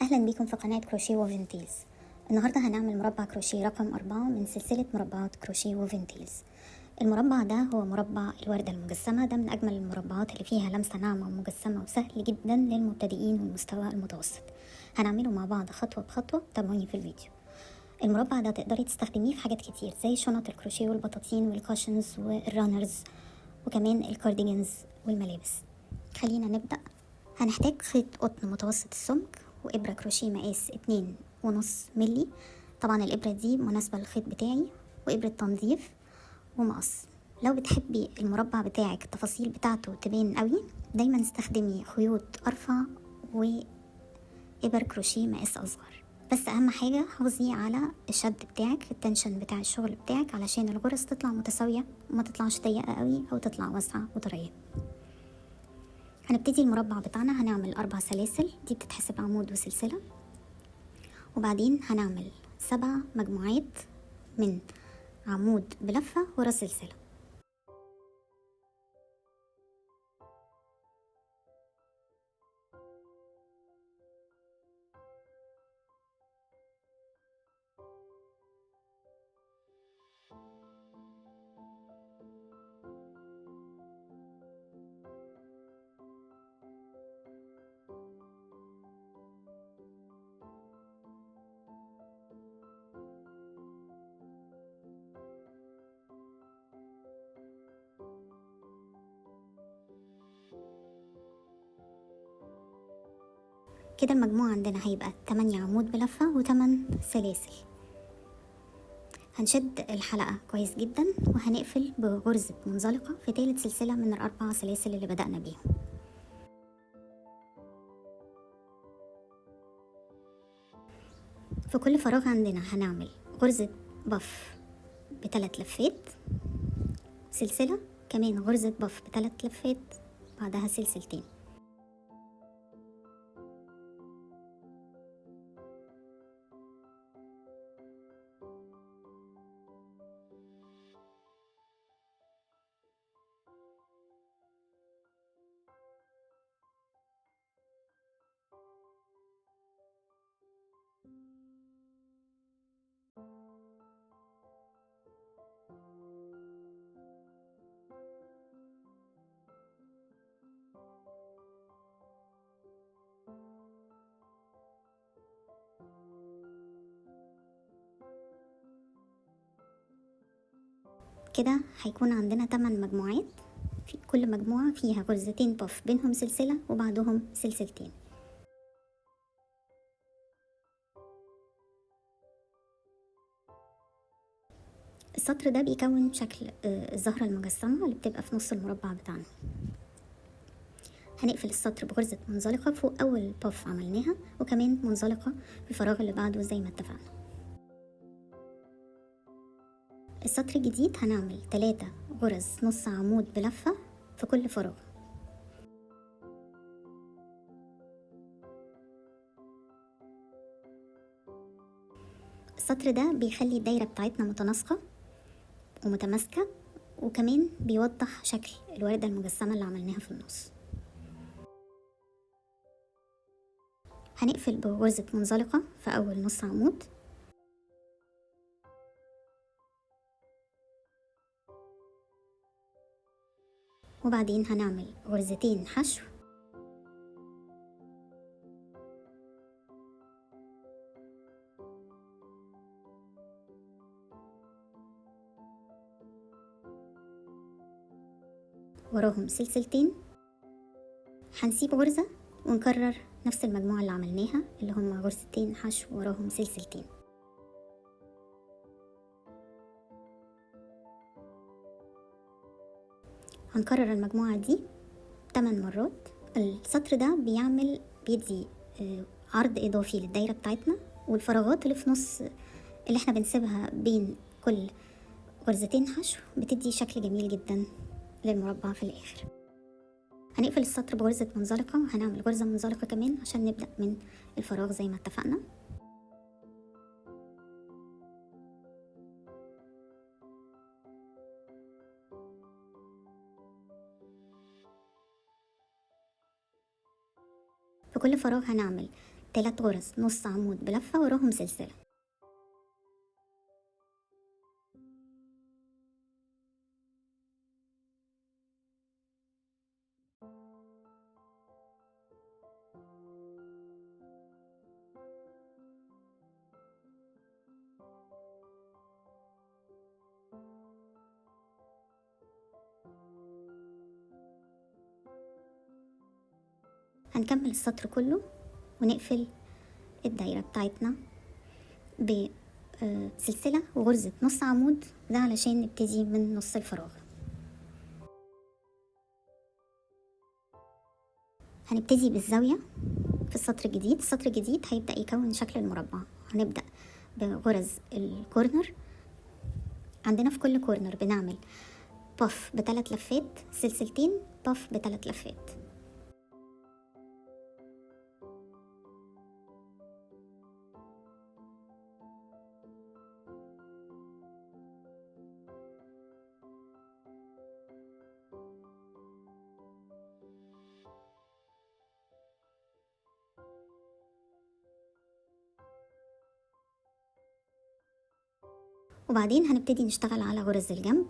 أهلا بكم في قناة كروشيه ووفنتيلز. النهاردة هنعمل مربع كروشيه رقم 4 من سلسلة مربعات كروشيه ووفنتيلز. المربع ده هو مربع الوردة المجسمة، ده من أجمل المربعات اللي فيها لمسة ناعمة ومجسمة وسهل جدا للمبتدئين والمستوى المتوسط. هنعمله مع بعض خطوة بخطوة، تابعوني في الفيديو. المربع ده تقدري تستخدميه في حاجات كتير زي شنط الكروشيه والبطاطين والكاشنز والرانرز وكمان الكارديجنز والملابس. خلينا نبدأ. هنحتاج خيط قطن متوسط السمك وإبرة كروشيه مقاس 2.5 ملي. طبعا الإبرة دي مناسبة للخيط بتاعي، وإبرة تنظيف ومقص. لو بتحبي المربع بتاعك التفاصيل بتاعته تبين قوي، دايما استخدمي خيوط أرفع وإبر كروشيه مقاس أصغر. بس أهم حاجة حافظي على الشد بتاعك، التنشن بتاع الشغل بتاعك، علشان الغرز تطلع متساوية وما تطلعش ضيقة قوي أو تطلع واسعة وطرية. هنبتدي المربع بتاعنا، هنعمل 4 سلاسل، دي بتتحسب عمود وسلسلة، وبعدين هنعمل 7 مجموعات من عمود بلفة ورا سلسلة. كده المجموع عندنا هيبقى 8 عمود بلفة و8 سلاسل. هنشد الحلقة كويس جدا وهنقفل بغرزة منزلقة في تالت سلسلة من ال4 سلاسل اللي بدأنا بيهم. في كل فراغ عندنا هنعمل غرزة بف ب3 لفات، سلسلة، كمان غرزة بف ب3 لفات، بعدها سلسلتين. كده هيكون عندنا 8 مجموعات، في كل مجموعة فيها غرزتين بف بينهم سلسلة وبعدهم سلسلتين. السطر ده بيكون شكل الزهرة المجسمة اللي بتبقى في نص المربع بتاعنا. هنقفل السطر بغرزة منزلقة فوق أول بف عملناها، وكمان منزلقة في الفراغ اللي بعده زي ما اتفقنا. السطر الجديد هنعمل 3 غرز نص عمود بلفة في كل فراغ. السطر ده بيخلي الدايرة بتاعتنا متناسقة ومتماسكة، وكمان بيوضح شكل الوردة المجسمة اللي عملناها في النص. هنقفل بغرزة منزلقة في أول نص عمود، وبعدين هنعمل غرزتين حشو، وراهم سلسلتين. هنسيب غرزة ونكرر نفس المجموعة اللي عملناها، اللي هما غرزتين حشو وراهم سلسلتين. هنكرر المجموعة دي 8 مرات. السطر ده بيدي عرض إضافي للدايرة بتاعتنا، والفراغات اللي في نص اللي احنا بنسيبها بين كل غرزتين حشو بتدي شكل جميل جدا للمربع في الآخر. هنقفل السطر بغرزة منزلقة، وهنعمل غرزة منزلقة كمان عشان نبدأ من الفراغ زي ما اتفقنا. في كل فراغ هنعمل 3 غرز نص عمود بلفة وراهم سلسلة. هنكمل السطر كله ونقفل الدايرة بتاعتنا بسلسلة وغرزة نص عمود، ده علشان نبتدي من نص الفراغ. هنبتدي بالزاوية في السطر الجديد. السطر الجديد هيبدأ يكون شكل المربع. هنبدأ بغرز الكورنر. عندنا في كل كورنر بنعمل باف ب3 لفات، سلسلتين باف ب3 لفات. وبعدين هنبتدي نشتغل على غرز الجنب.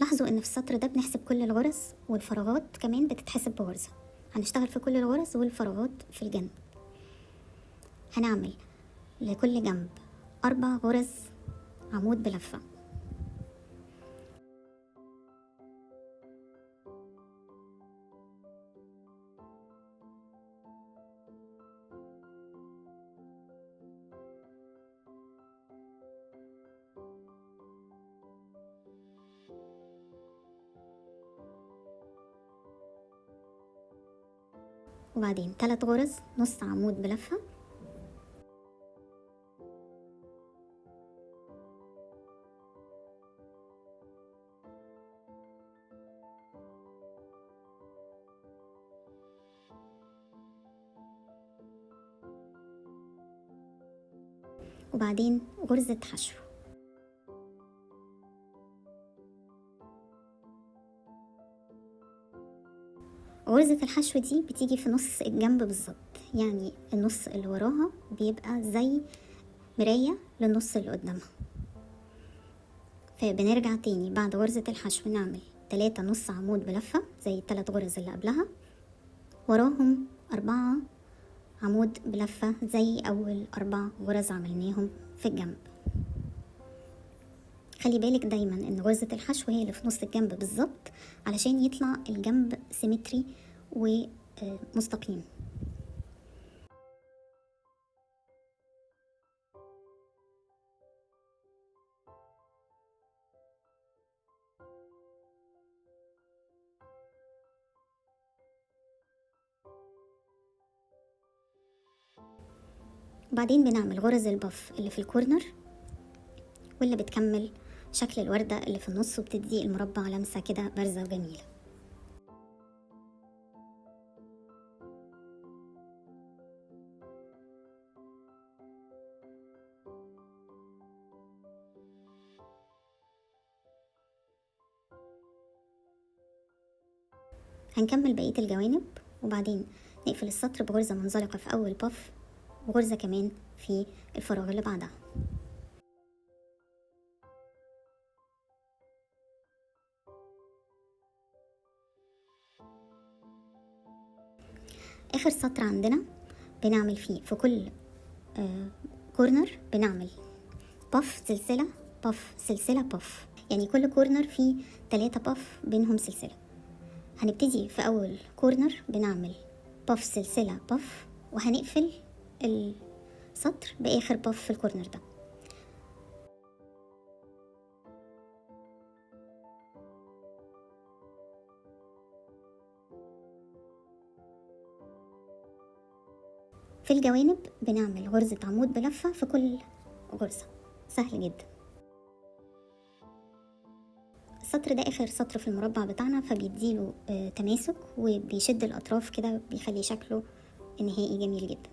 لاحظوا ان في السطر ده بنحسب كل الغرز، والفراغات كمان بتتحسب بغرزة. هنشتغل في كل الغرز والفراغات في الجنب. هنعمل لكل جنب 4 غرز عمود بلفة. وبعدين 3 غرز نص عمود بلفة. وبعدين غرزة حشو. غرزة الحشو دي بتيجي في نص الجنب بالظبط، يعني النص اللي وراها بيبقى زي مراية للنص اللي قدامها. فبنرجع تاني بعد غرزة الحشو نعمل 3 نص عمود بلفة زي ال3 غرز اللي قبلها، وراهم 4 عمود بلفة زي أول 4 غرز عملناهم في الجنب. خلي بالك دايما ان غرزة الحشو هي اللي في نص الجنب بالظبط، علشان يطلع الجنب سيمتري ومستقيم. وبعدين بنعمل غرز البف اللي في الكورنر واللي بتكمل شكل الوردة اللي في النص، وبتدي المربع لمسة كده بارزة وجميلة. هنكمل بقية الجوانب، وبعدين نقفل السطر بغرزة منزلقة في أول بف وغرزة كمان في الفراغ اللي بعدها. آخر سطر عندنا بنعمل فيه في كل كورنر بنعمل بف سلسلة بف سلسلة بف، يعني كل كورنر فيه 3 بف بينهم سلسلة. هنبتدي في أول كورنر بنعمل بف سلسلة بف، وهنقفل السطر بآخر بف في الكورنر ده. في الجوانب بنعمل غرزة عمود بلفة في كل غرزة، سهل جدا. السطر ده آخر سطر في المربع بتاعنا، فبيديله تماسك وبيشد الأطراف كده، بيخلي شكله النهائي جميل جدا.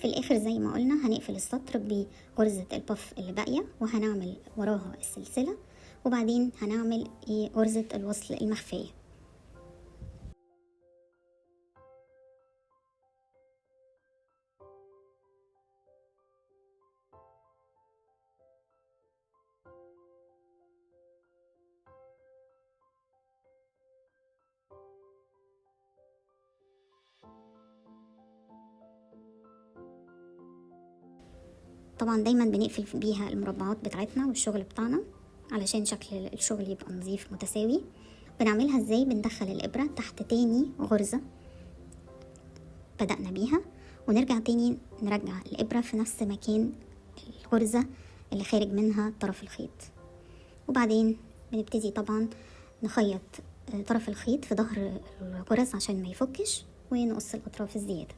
في الاخر زي ما قلنا هنقفل السطر بغرزة البف اللي باقية، وهنعمل وراها السلسلة، وبعدين هنعمل غرزة الوصل المخفية. طبعا دايما بنقفل بيها المربعات بتاعتنا والشغل بتاعنا علشان شكل الشغل يبقى نظيف متساوي. بنعملها ازاي؟ بندخل الابرة تحت تاني غرزة بدأنا بيها، ونرجع تاني نرجع الابرة في نفس مكان الغرزة اللي خارج منها طرف الخيط، وبعدين بنبتدي طبعا نخيط طرف الخيط في ظهر الغرز عشان ما يفكش، ونقص الاطراف الزيادة.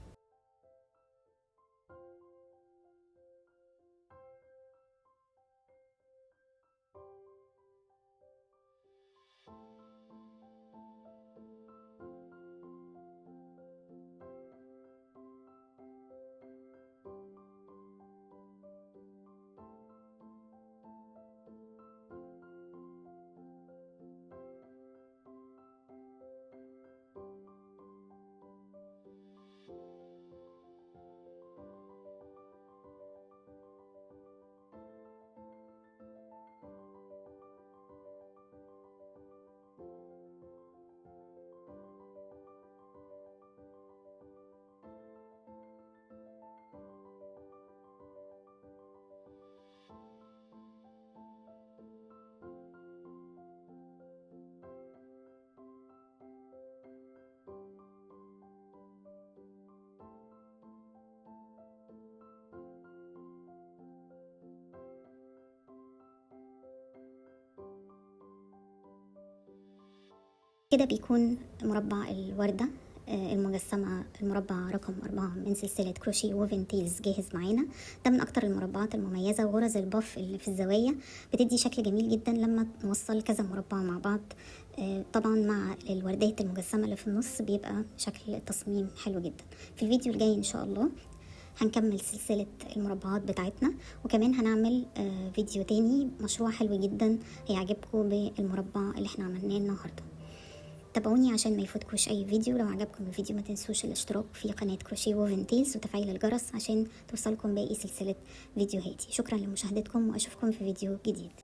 كده بيكون مربع الوردة المجسمة، المربع رقم 4 من سلسلة كروشيه ووفن تيلز جاهز معانا. ده من أكتر المربعات المميزة، وغرز الباف اللي في الزوايا بتدي شكل جميل جدا لما نوصل كذا مربع مع بعض. طبعا مع الوردات المجسمة اللي في النص بيبقى شكل التصميم حلو جدا. في الفيديو الجاي إن شاء الله هنكمل سلسلة المربعات بتاعتنا، وكمان هنعمل فيديو تاني مشروع حلو جدا هيعجبكم بالمربع اللي احنا عملناه النهارده. تابعوني عشان ما يفوتكوش اي فيديو. لو عجبكم الفيديو ما تنسوش الاشتراك في قناة كروشيه ووفن تيلز وتفعيل الجرس عشان توصلكم باقي سلسلة فيديوهاتي. شكرا لمشاهدتكم، واشوفكم في فيديو جديد.